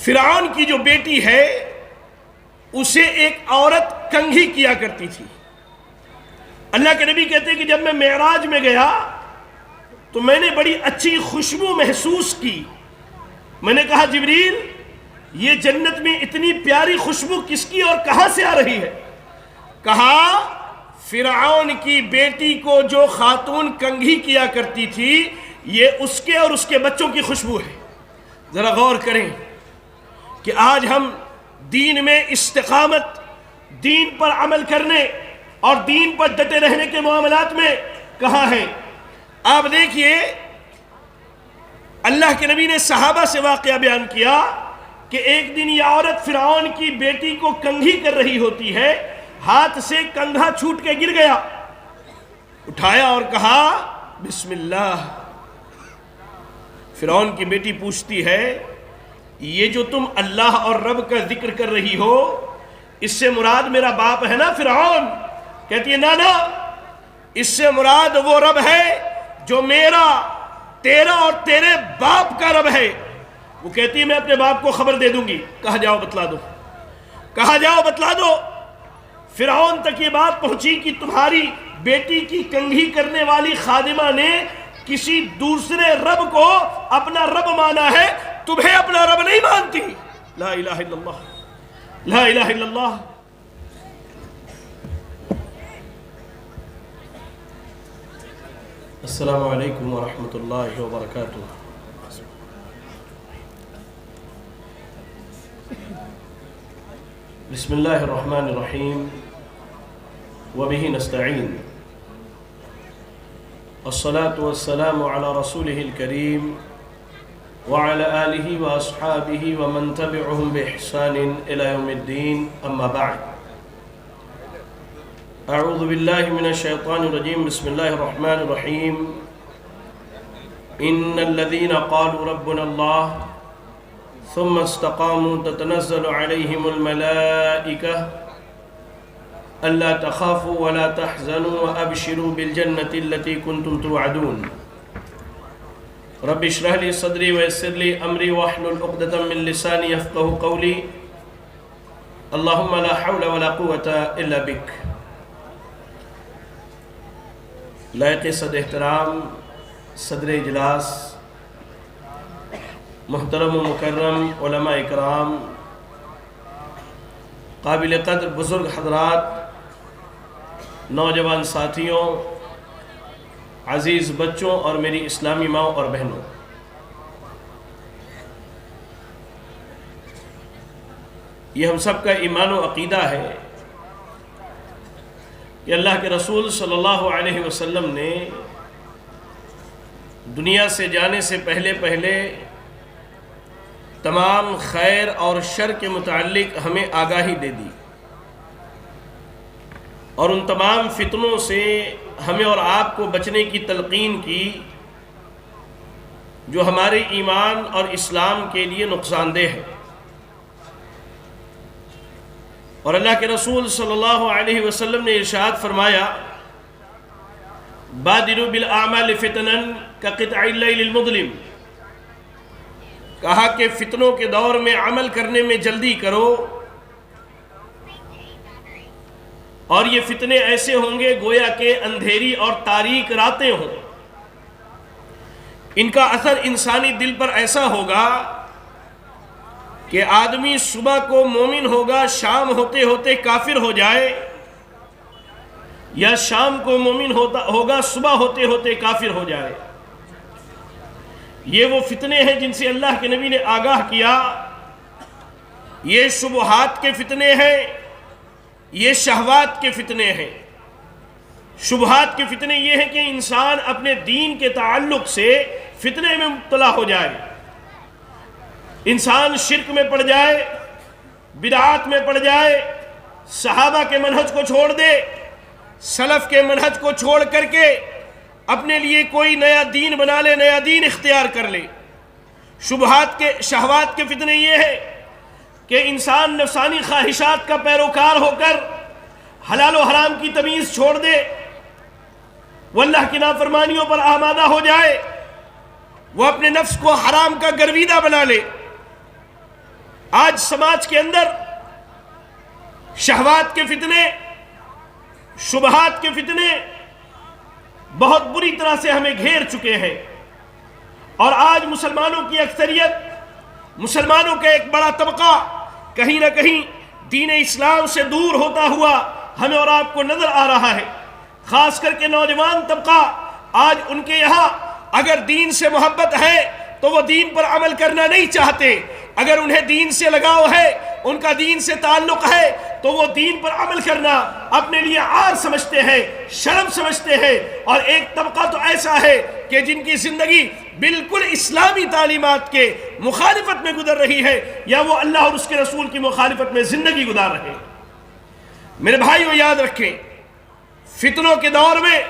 فرعون کی جو بیٹی ہے اسے ایک عورت کنگھی کیا کرتی تھی. اللہ کے نبی کہتے ہیں کہ جب میں معراج میں گیا تو میں نے بڑی اچھی خوشبو محسوس کی. میں نے کہا جبریل یہ جنت میں اتنی پیاری خوشبو کس کی اور کہاں سے آ رہی ہے؟ کہا فرعون کی بیٹی کو جو خاتون کنگھی کیا کرتی تھی یہ اس کے اور اس کے بچوں کی خوشبو ہے. ذرا غور کریں کہ آج ہم دین میں استقامت، دین پر عمل کرنے اور دین پر ڈٹے رہنے کے معاملات میں کہاں ہیں؟ آپ دیکھیے اللہ کے نبی نے صحابہ سے واقعہ بیان کیا کہ ایک دن یہ عورت فرعون کی بیٹی کو کنگھی کر رہی ہوتی ہے، ہاتھ سے کنگھا چھوٹ کے گر گیا، اٹھایا اور کہا بسم اللہ. فرعون کی بیٹی پوچھتی ہے یہ جو تم اللہ اور رب کا ذکر کر رہی ہو اس سے مراد میرا باپ ہے نا فرعون؟ کہتی ہے نا، اس سے مراد وہ رب ہے جو میرا، تیرا اور تیرے باپ کا رب ہے. وہ کہتی ہے میں اپنے باپ کو خبر دے دوں گی. کہا جاؤ بتلا دو، کہا جاؤ بتلا دو. فرعون تک یہ بات پہنچی کہ تمہاری بیٹی کی کنگھی کرنے والی خادمہ نے کسی دوسرے رب کو اپنا رب مانا ہے، تمہیں اپنا رب نہیں مانتی. لا الہ الا اللہ، لا الہ الا اللہ. السلام علیکم ورحمۃ اللہ وبرکاتہ. بسم اللہ الرحمن الرحیم وبہ نستعین والصلاة والسلام على رسوله الكريم وعلى آله وأصحابه ومن تبعهم بإحسان إلى يوم الدين. أما بعد، أعوذ بالله من الشيطان الرجيم. بسم الله الرحمن الرحيم. إن الذين قالوا ربنا الله ثم استقاموا تتنزل عليهم الملائكة ألا تخافوا ولا تحزنوا وأبشروا بالجنة التي كنتم توعدون. رب اشرح لي صدري ويسر لي أمري واحلل عقدة من لساني يفقهوا قولي. اللهم لا حول ولا قوة إلا بك. لائق صد احترام صدر اجلاس، محترم و مکرم علماء اکرام، قابل قدر بزرگ حضرات، نوجوان ساتھیوں، عزیز بچوں اور میری اسلامی ماں اور بہنوں، یہ ہم سب کا ایمان و عقیدہ ہے کہ اللہ کے رسول صلی اللہ علیہ وسلم نے دنیا سے جانے سے پہلے تمام خیر اور شر کے متعلق ہمیں آگاہی دے دی، اور ان تمام فتنوں سے ہمیں اور آپ کو بچنے کی تلقین کی جو ہمارے ایمان اور اسلام کے لیے نقصان دہ ہے. اور اللہ کے رسول صلی اللہ علیہ وسلم نے ارشاد فرمایا بادروا بالاعمال فتنا کقطع اللیل المظلم. کہا کہ فتنوں کے دور میں عمل کرنے میں جلدی کرو، اور یہ فتنے ایسے ہوں گے گویا کہ اندھیری اور تاریک راتیں ہوں. ان کا اثر انسانی دل پر ایسا ہوگا کہ آدمی صبح کو مومن ہوگا، شام ہوتے ہوتے کافر ہو جائے، یا شام کو مومن ہوگا، صبح ہوتے ہوتے کافر ہو جائے. یہ وہ فتنے ہیں جن سے اللہ کے نبی نے آگاہ کیا. یہ شبہات کے فتنے ہیں، یہ شہوات کے فتنے ہیں. شبہات کے فتنے یہ ہیں کہ انسان اپنے دین کے تعلق سے فتنے میں مبتلا ہو جائے، انسان شرک میں پڑ جائے، بدعات میں پڑ جائے، صحابہ کے منہج کو چھوڑ دے، سلف کے منہج کو چھوڑ کر کے اپنے لیے کوئی نیا دین بنا لے، نیا دین اختیار کر لے. شہوات کے فتنے یہ ہے کہ انسان نفسانی خواہشات کا پیروکار ہو کر حلال و حرام کی تمیز چھوڑ دے، وہ اللہ کی نافرمانیوں پر آمادہ ہو جائے، وہ اپنے نفس کو حرام کا گرویدہ بنا لے. آج سماج کے اندر شہوات کے فتنے، شبہات کے فتنے بہت بری طرح سے ہمیں گھیر چکے ہیں، اور آج مسلمانوں کی اکثریت، مسلمانوں کا ایک بڑا طبقہ کہیں نہ کہیں دین اسلام سے دور ہوتا ہوا ہمیں اور آپ کو نظر آ رہا ہے۔ خاص کر کے نوجوان طبقہ، آج ان کے یہاں اگر دین سے محبت ہے تو وہ دین پر عمل کرنا نہیں چاہتے، اگر انہیں دین سے لگاؤ ہے، ان کا دین سے تعلق ہے، تو وہ دین پر عمل کرنا اپنے لیے عار سمجھتے ہیں، شرم سمجھتے ہیں۔ اور ایک طبقہ تو ایسا ہے کہ جن کی زندگی بالکل اسلامی تعلیمات کے مخالفت میں گزر رہی ہے، یا وہ اللہ اور اس کے رسول کی مخالفت میں زندگی گزار رہے ہیں۔ میرے بھائیو، یاد رکھیں، فتنوں کے دور میں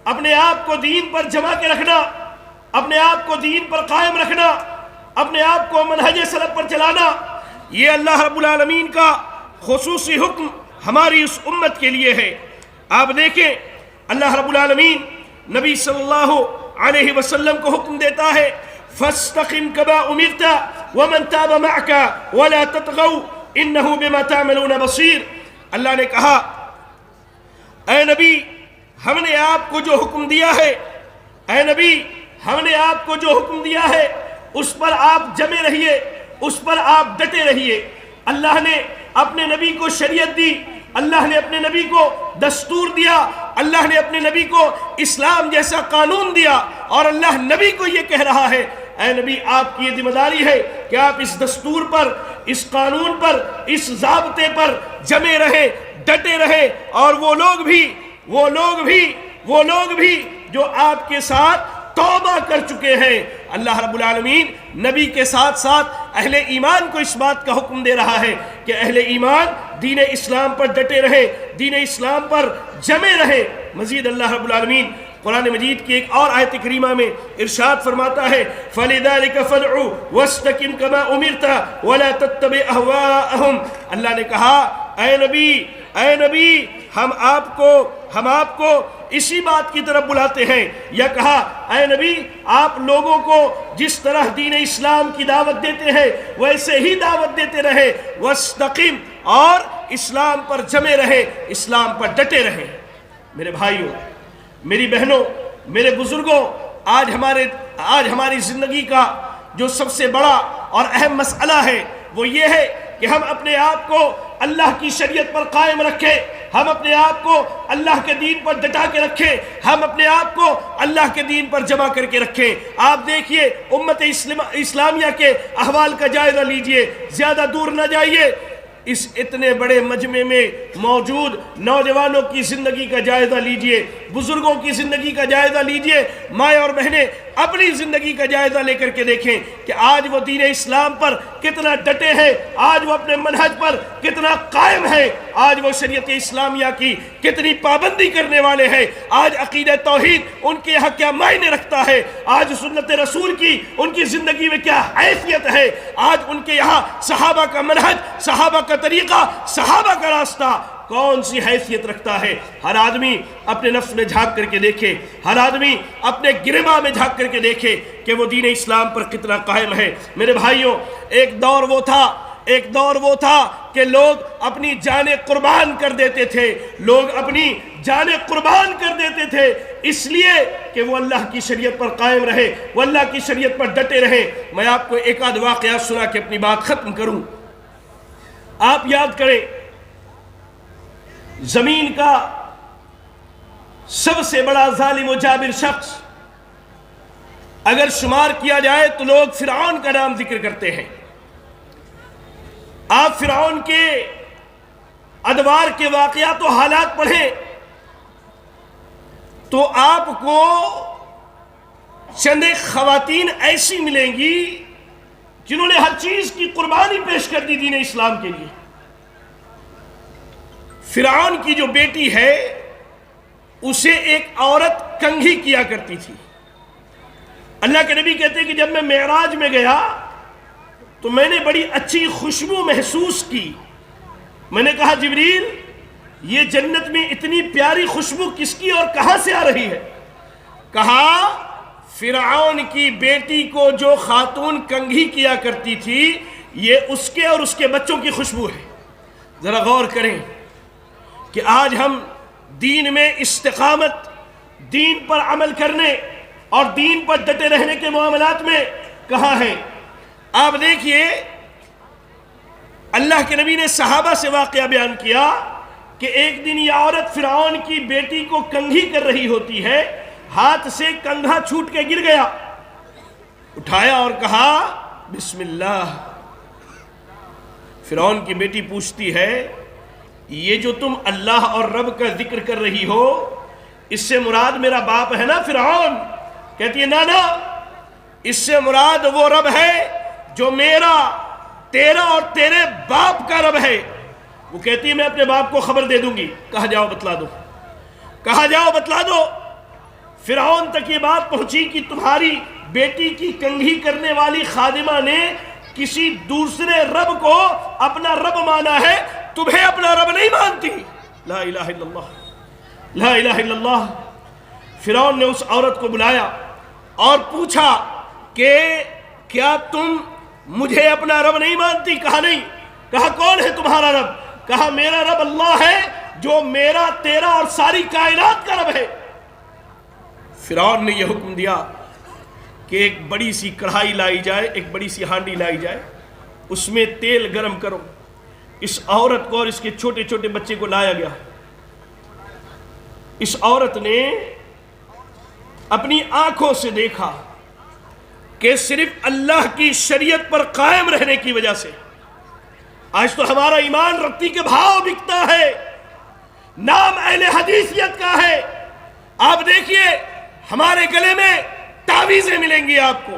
اپنے آپ کو دین پر جما کے رکھنا، اپنے آپ کو دین پر قائم رکھنا، اپنے آپ کو منہج سلف پر چلانا، یہ اللہ رب العالمین کا خصوصی حکم ہماری اس امت کے لیے ہے۔ آپ دیکھیں، اللہ رب العالمین نبی صلی اللہ علیہ وسلم کو حکم دیتا ہے، فَاسْتَقِمْ كَمَا أُمِرْتَ وَمَنْ تَابَ مَعَكَ وَلَا تَطْغَوْا إِنَّهُ بِمَا تَعْمَلُونَ بَصِيرٌ۔ اللہ نے کہا، اے نبی، ہم نے آپ کو جو حکم دیا ہے، اے نبی، ہم نے آپ کو جو حکم دیا ہے اس پر آپ جمے رہیے، اس پر آپ ڈٹے رہیے۔ اللہ نے اپنے نبی کو شریعت دی، اللہ نے اپنے نبی کو دستور دیا، اللہ نے اپنے نبی کو اسلام جیسا قانون دیا، اور اللہ نبی کو یہ کہہ رہا ہے، اے نبی، آپ کی یہ ذمہ داری ہے کہ آپ اس دستور پر، اس قانون پر، اس ضابطے پر جمے رہے، ڈٹے رہے۔ اور وہ لوگ بھی جو آپ کے ساتھ توبہ کر چکے ہیں۔ اللہ رب العالمین نبی کے ساتھ ساتھ اہل ایمان کو اس بات کا حکم دے رہا ہے کہ اہل ایمان دین اسلام پر ڈٹے رہے، دین اسلام پر جمے رہے۔ مزید اللہ رب العالمین قرآن مجید کی ایک اور آیت کریمہ میں ارشاد فرماتا ہے، فَلِذَلِكَ فَادْعُ وَاسْتَقِمْ كَمَا أُمِرْتَ وَلَا تَتَّبِعْ أَهْوَاءَهُمْ۔ اللہ نے کہا، اے نبی، ہم آپ کو اسی بات کی طرف بلاتے ہیں، یا کہا، اے نبی، آپ لوگوں کو جس طرح دین اسلام کی دعوت دیتے ہیں ویسے ہی دعوت دیتے رہے، وَاسْتَقِمْ، اور اسلام پر جمے رہے، اسلام پر ڈٹے رہے۔ میرے بھائیوں، میری بہنوں، میرے بزرگوں، آج ہماری زندگی کا جو سب سے بڑا اور اہم مسئلہ ہے وہ یہ ہے کہ ہم اپنے آپ کو اللہ کی شریعت پر قائم رکھیں، ہم اپنے آپ کو اللہ کے دین پر ڈٹا کے رکھیں، ہم اپنے آپ کو اللہ کے دین پر جمع کر کے رکھیں۔ آپ دیکھیے، امت اسلامیہ کے احوال کا جائزہ لیجئے، زیادہ دور نہ جائیے، اس اتنے بڑے مجمع میں موجود نوجوانوں کی زندگی کا جائزہ لیجئے، بزرگوں کی زندگی کا جائزہ لیجئے، مائیں اور بہنیں اپنی زندگی کا جائزہ لے کر کے دیکھیں کہ آج وہ دین اسلام پر کتنا ڈٹے ہیں، آج وہ اپنے منہج پر کتنا قائم ہے، آج وہ شریعت اسلامیہ کی کتنی پابندی کرنے والے ہیں، آج عقیدہ توحید ان کے یہاں کیا معنی رکھتا ہے، آج سنت رسول کی ان کی زندگی میں کیا حیثیت ہے، آج ان کے یہاں صحابہ کا منہج، صحابہ کا طریقہ، صحابہ کا راستہ کون سی حیثیت رکھتا ہے۔ ہر آدمی اپنے نفس میں جھانک کر کے دیکھے، ہر آدمی اپنے گرباں میں جھانک کر کے دیکھے کہ وہ دین اسلام پر کتنا قائم ہے۔ میرے بھائیوں، ایک دور وہ تھا کہ لوگ اپنی جانیں قربان کر دیتے تھے، لوگ اپنی جانیں قربان کر دیتے تھے اس لیے کہ وہ اللہ کی شریعت پر قائم رہے، وہ اللہ کی شریعت پر ڈٹے رہے۔ میں آپ کو ایک آدھ واقعہ سنا کے اپنی بات ختم کروں۔ آپ یاد کریں، زمین کا سب سے بڑا ظالم و جابر شخص اگر شمار کیا جائے تو لوگ فرعون کا نام ذکر کرتے ہیں۔ آپ فرعون کے ادوار کے واقعات و حالات پڑھیں تو آپ کو چند خواتین ایسی ملیں گی جنہوں نے ہر چیز کی قربانی پیش کر دی دین اسلام کے لیے۔ فرعون کی جو بیٹی ہے اسے ایک عورت کنگھی کیا کرتی تھی۔ اللہ کے نبی کہتے ہیں کہ جب میں معراج میں گیا تو میں نے بڑی اچھی خوشبو محسوس کی۔ میں نے کہا، جبریل، یہ جنت میں اتنی پیاری خوشبو کس کی اور کہاں سے آ رہی ہے؟ کہا، فرعون کی بیٹی کو جو خاتون کنگھی کیا کرتی تھی یہ اس کے اور اس کے بچوں کی خوشبو ہے۔ ذرا غور کریں کہ آج ہم دین میں استقامت، دین پر عمل کرنے اور دین پر ڈٹے رہنے کے معاملات میں کہاں ہیں؟ آپ دیکھیے، اللہ کے نبی نے صحابہ سے واقعہ بیان کیا کہ ایک دن یہ عورت فرعون کی بیٹی کو کنگھی کر رہی ہوتی ہے، ہاتھ سے کنگھا چھوٹ کے گر گیا، اٹھایا اور کہا بسم اللہ۔ فرعون کی بیٹی پوچھتی ہے یہ جو تم اللہ اور رب کا ذکر کر رہی ہو، اس سے مراد میرا باپ ہے نا فرعون؟ کہتی ہے نا، اس سے مراد وہ رب ہے جو میرا، تیرا اور تیرے باپ کا رب ہے۔ وہ کہتی ہے میں اپنے باپ کو خبر دے دوں گی۔ کہا جاؤ بتلا دو، کہا جاؤ بتلا دو۔ فرعون تک یہ بات پہنچی کہ تمہاری بیٹی کی کنگھی کرنے والی خادمہ نے کسی دوسرے رب کو اپنا رب مانا ہے، تمہیں اپنا رب نہیں مانتی۔ لا الہ الا اللہ، لا الہ الا اللہ۔ فرعون نے اس عورت کو بلایا اور پوچھا کہ کیا تم مجھے اپنا رب نہیں مانتی؟ کہا نہیں۔ کہا کون ہے تمہارا رب؟ کہا میرا رب اللہ ہے جو میرا، تیرا اور ساری کائنات کا رب ہے۔ فرعون نے یہ حکم دیا کہ ایک بڑی سی کڑھائی لائی جائے، ایک بڑی سی ہانڈی لائی جائے، اس میں تیل گرم کرو۔ اس عورت کو اور اس کے چھوٹے چھوٹے بچے کو لایا گیا۔ اس عورت نے اپنی آنکھوں سے دیکھا کہ صرف اللہ کی شریعت پر قائم رہنے کی وجہ سے، آج تو ہمارا ایمان رتی کے بھاؤ بکتا ہے، نام اہل حدیثیت کا ہے۔ آپ دیکھیے ہمارے گلے میں تعویذیں ملیں گی آپ کو،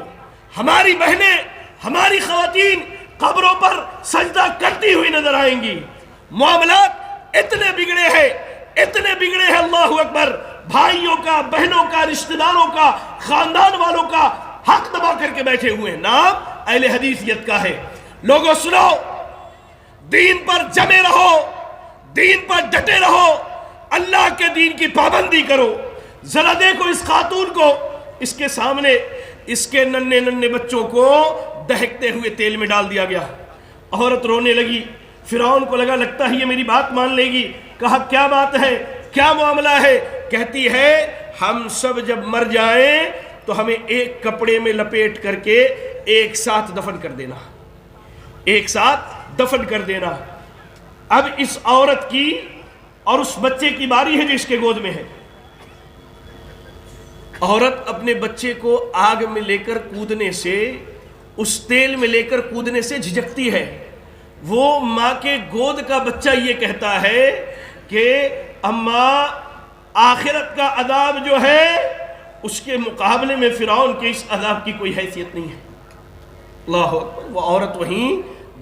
ہماری بہنیں، ہماری خواتین قبروں پر سجدہ کرتی ہوئی نظر آئیں گی۔ معاملات اتنے بگڑے ہیں، اتنے بگڑے ہیں، اللہ اکبر، بھائیوں کا، بہنوں کا، رشتہ داروں کا، خاندان والوں کا حق دبا کر کے بیٹھے ہوئے ہیں۔ نام اہل حدیثیت کا ہے۔ لوگوں سنو، دین پر جمے رہو، دین پر ڈٹے رہو، اللہ کے دین کی پابندی کرو۔ ذرا دیکھو اس خاتون کو، اس کے سامنے اس کے ننھے ننھے بچوں کو دہکتے ہوئے تیل میں ڈال دیا گیا۔ عورت رونے لگی۔ فرعون کو لگتا ہے یہ میری بات مان لے گی۔ کہا کیا بات ہے، کیا معاملہ ہے؟ کہتی ہے ہم سب جب مر جائیں تو ہمیں ایک کپڑے میں لپیٹ کر کے ایک ساتھ دفن کر دینا، ایک ساتھ دفن کر دینا۔ اب اس عورت کی اور اس بچے کی باری ہے جو اس کے گود میں ہے۔ عورت اپنے بچے کو آگ میں لے کر کودنے سے، اس تیل میں لے کر کودنے سے جھجکتی ہے۔ وہ ماں کے گود کا بچہ یہ کہتا ہے کہ اماں، آخرت کا عذاب جو ہے اس کے مقابلے میں فرعون کے اس عذاب کی کوئی حیثیت نہیں ہے۔ اللہ اکبر۔ وہ عورت وہیں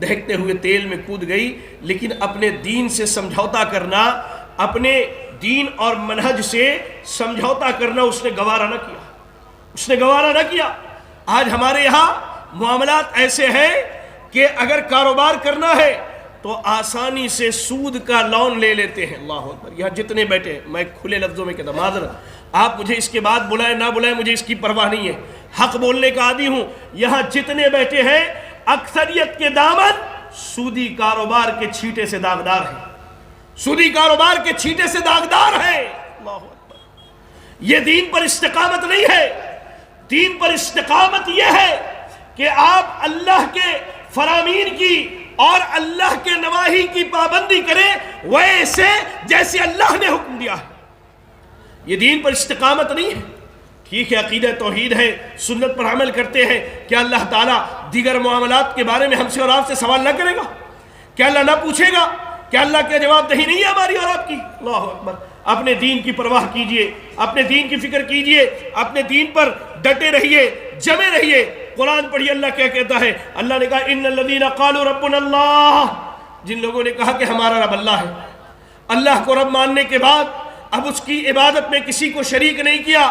دہکتے ہوئے تیل میں کود گئی، لیکن اپنے دین سے سمجھوتا کرنا، اپنے دین اور منہج سے سمجھوتا کرنا اس نے گوارا نہ کیا، اس نے گوارا نہ کیا۔ آج ہمارے یہاں معاملات ایسے ہیں کہ اگر کاروبار کرنا ہے تو آسانی سے سود کا لون لے لیتے ہیں۔ اللہ اکبر۔ یہاں جتنے بیٹھے ہیں، میں کھلے لفظوں میں کہتا ہوں، معذرت، آپ مجھے اس کے بعد بلائیں نہ بلائیں، مجھے اس کی پرواہ نہیں ہے، حق بولنے کا عادی ہوں۔ یہاں جتنے بیٹھے ہیں اکثریت کے دامن سودی کاروبار کے چھیٹے سے داغدار ہیں، سودی کاروبار کے چھیٹے سے داغدار ہیں۔ اللہ اکبر۔ یہ دین پر استقامت نہیں ہے۔ دین پر استقامت یہ ہے کہ آپ اللہ کے فرامین کی اور اللہ کے نواہی کی پابندی کریں ویسے جیسے اللہ نے حکم دیا ہے۔ یہ دین پر استقامت نہیں ہے۔ ٹھیک ہے، عقیدہ توحید ہے، سنت پر عمل کرتے ہیں، کیا اللہ تعالیٰ دیگر معاملات کے بارے میں ہم سے اور آپ سے سوال نہ کرے گا؟ کیا اللہ نہ پوچھے گا؟ کیا اللہ کا جواب دہی نہیں ہے ہماری اور آپ کی؟ اللہ اکبر۔ اپنے دین کی پرواہ کیجئے، اپنے دین کی فکر کیجئے، اپنے دین پر ڈٹے رہیے، جمے رہیے۔ قرآن پڑھیے، اللہ کیا کہتا ہے؟ اللہ نے کہا ان الذین قالوا ربنا اللہ، جن لوگوں نے کہا کہ ہمارا رب اللہ ہے، اللہ کو رب ماننے کے بعد اب اس کی عبادت میں کسی کو شریک نہیں کیا،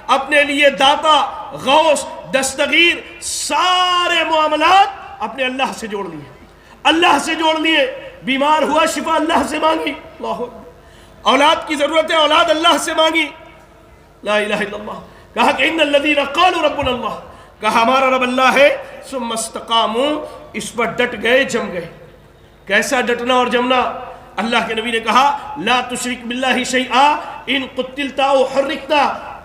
اپنے لیے داتا، غوث، دستگیر، سارے معاملات اپنے اللہ سے جوڑ لیے، اللہ سے جوڑ لیے۔ بیمار ہوا، شفا اللہ سے مانگی، اللہ اکبر۔ اولاد کی ضرورت ہے، اولاد اللہ سے مانگی، لا الہ الا اللہ۔ کہا کہ ان الذین قالوا ربنا اللہ، کہا ہمارا رب اللہ ہے، ثم استقاموا، اس پر ڈٹ گئے، جم گئے۔ کیسا ڈٹنا اور جمنا؟ اللہ کے نبی نے کہا لا تشرک باللہ شیئا ان قتلتا او حرکتا،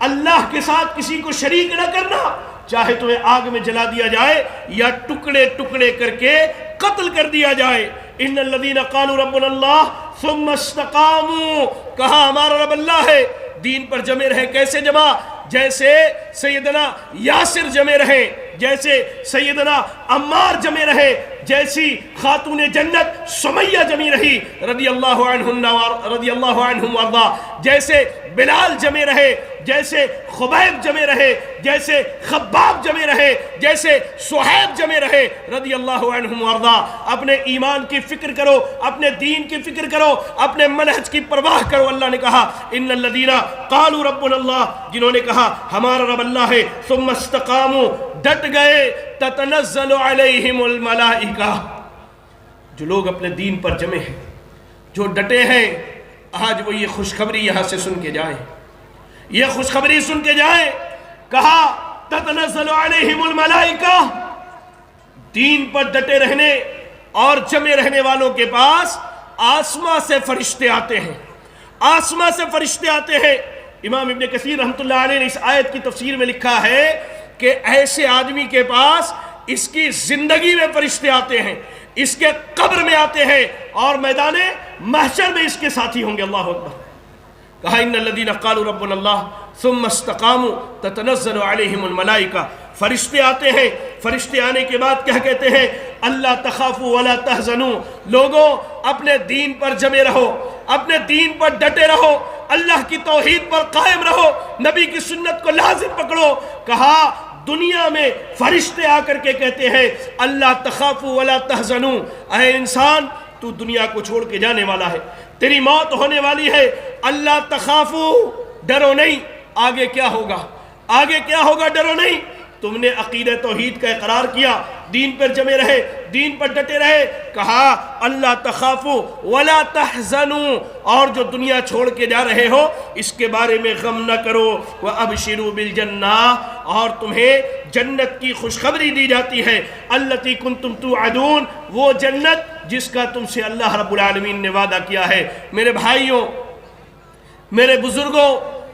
اللہ کے ساتھ کسی کو شریک نہ کرنا، چاہے تمہیں آگ میں جلا دیا جائے یا ٹکڑے ٹکڑے کر کے قتل کر دیا جائے۔ ان الذین قالوا ربنا اللہ ثم استقاموا، کہا ہمارا رب اللہ ہے، دین پر جمے رہے۔ کیسے جمع؟ جیسے سیدنا یاسر جمے رہے، جیسے سیدنا عمار جمے رہے، جیسی خاتون جنت سمیہ جمی رہی رضی اللہ عنہم وارضا، جیسے بلال جمے رہے، جیسے خبیب جمے رہے، جیسے خباب جمے رہے، جیسے صہیب جمے رہے رضی اللہ عنہم وارضا۔ اپنے ایمان کی فکر کرو، اپنے دین کی فکر کرو، اپنے منہج کی پرواہ کرو۔ اللہ نے کہا ان الذین قالوا ربنا اللہ، جنہوں نے کہا ہمارا رب اللہ ہے، ثم استقاموا، ڈٹ گئے، تتنزل علیہم الملائکہ، جو لوگ اپنے دین پر جمے ہیں، جو ڈٹے ہیں، آج وہ یہ خوشخبری یہاں سے سن کے جائیں، یہ خوشخبری سن کے جائیں۔ کہا تتنزل علیہم الملائکہ، دین پر ڈٹے رہنے اور جمے رہنے والوں کے پاس آسمان سے فرشتے آتے ہیں، آسمان سے فرشتے آتے ہیں۔ امام ابن کثیر رحمۃ اللہ علیہ نے اس آیت کی تفسیر میں لکھا ہے کہ ایسے آدمی کے پاس اس کی زندگی میں فرشتے آتے ہیں، اس کے قبر میں آتے ہیں، اور میدان محشر میں اس کے ساتھی ہوں گے۔ اللہ اکبر۔ کہا ان الذین قالوا ربنا اللہ ثم استقاموا تتنزل علیہم الملائکہ، فرشتے آتے ہیں، فرشتے آنے کے بعد کیا کہتے ہیں؟ اللہ تخافوا ولا تحزنوا، لوگوں اپنے دین پر جمے رہو، اپنے دین پر ڈٹے رہو، اللہ کی توحید پر قائم رہو، نبی کی سنت کو لازم پکڑو۔ کہا دنیا میں فرشتے آ کر کے کہتے ہیں اللہ تخافوا ولا تحزنوا، اے انسان تو دنیا کو چھوڑ کے جانے والا ہے، تیری موت ہونے والی ہے، اللہ تخافوا، ڈرو نہیں، آگے کیا ہوگا، آگے کیا ہوگا، ڈرو نہیں۔ تم نے عقیدہ توحید کا اقرار کیا، دین پر جمے رہے، دین پر ڈٹے رہے، کہا اللہ تخافوا ولا تحزنوا، اور جو دنیا چھوڑ کے جا رہے ہو اس کے بارے میں غم نہ کرو، وابشروا بالجنہ، اور تمہیں جنت کی خوشخبری دی جاتی ہے، التی کنتم توعدون، وہ جنت جس کا تم سے اللہ رب العالمین نے وعدہ کیا ہے۔ میرے بھائیوں، میرے بزرگوں،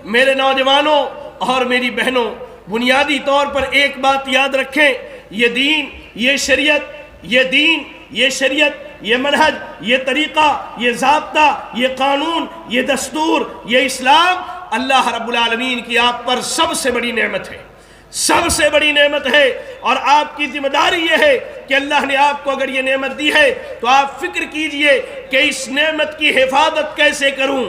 میرے نوجوانوں اور میری بہنوں، بنیادی طور پر ایک بات یاد رکھیں، یہ دین، یہ شریعت، یہ دین، یہ شریعت، یہ منہج، یہ طریقہ، یہ ضابطہ، یہ قانون، یہ دستور، یہ اسلام اللہ رب العالمین کی آپ پر سب سے بڑی نعمت ہے، سب سے بڑی نعمت ہے، اور آپ کی ذمہ داری یہ ہے کہ اللہ نے آپ کو اگر یہ نعمت دی ہے تو آپ فکر کیجئے کہ اس نعمت کی حفاظت کیسے کروں،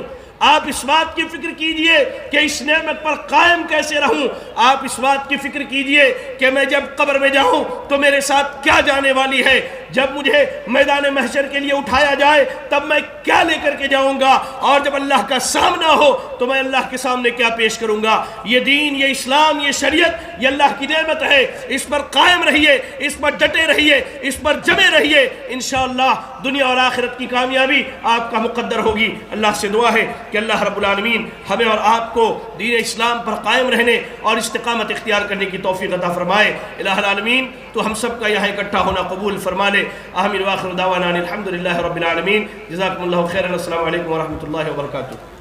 آپ اس بات کی فکر کیجئے کہ اس نعمت پر قائم کیسے رہوں، آپ اس بات کی فکر کیجئے کہ میں جب قبر میں جاؤں تو میرے ساتھ کیا جانے والی ہے، جب مجھے میدان محشر کے لیے اٹھایا جائے تب میں کیا لے کر کے جاؤں گا، اور جب اللہ کا سامنا ہو تو میں اللہ کے سامنے کیا پیش کروں گا۔ یہ دین، یہ اسلام، یہ شریعت، یہ اللہ کی نعمت ہے، اس پر قائم رہیے، اس پر ڈٹے رہیے، اس پر جمے رہیے، انشاءاللہ دنیا اور آخرت کی کامیابی آپ کا مقدر ہوگی۔ اللہ سے دعا ہے کہ اللہ رب العالمین ہمیں اور آپ کو دین اسلام پر قائم رہنے اور استقامت اختیار کرنے کی توفیق عطا فرمائے۔ الہ العالمین تو ہم سب کا یہاں اکٹھا ہونا قبول فرما لے۔ آمین، وآخر دعوانا الحمدللہ رب العالمین۔ جزاکم اللہ خیرا، السلام علیکم ورحمۃ اللہ وبرکاتہ۔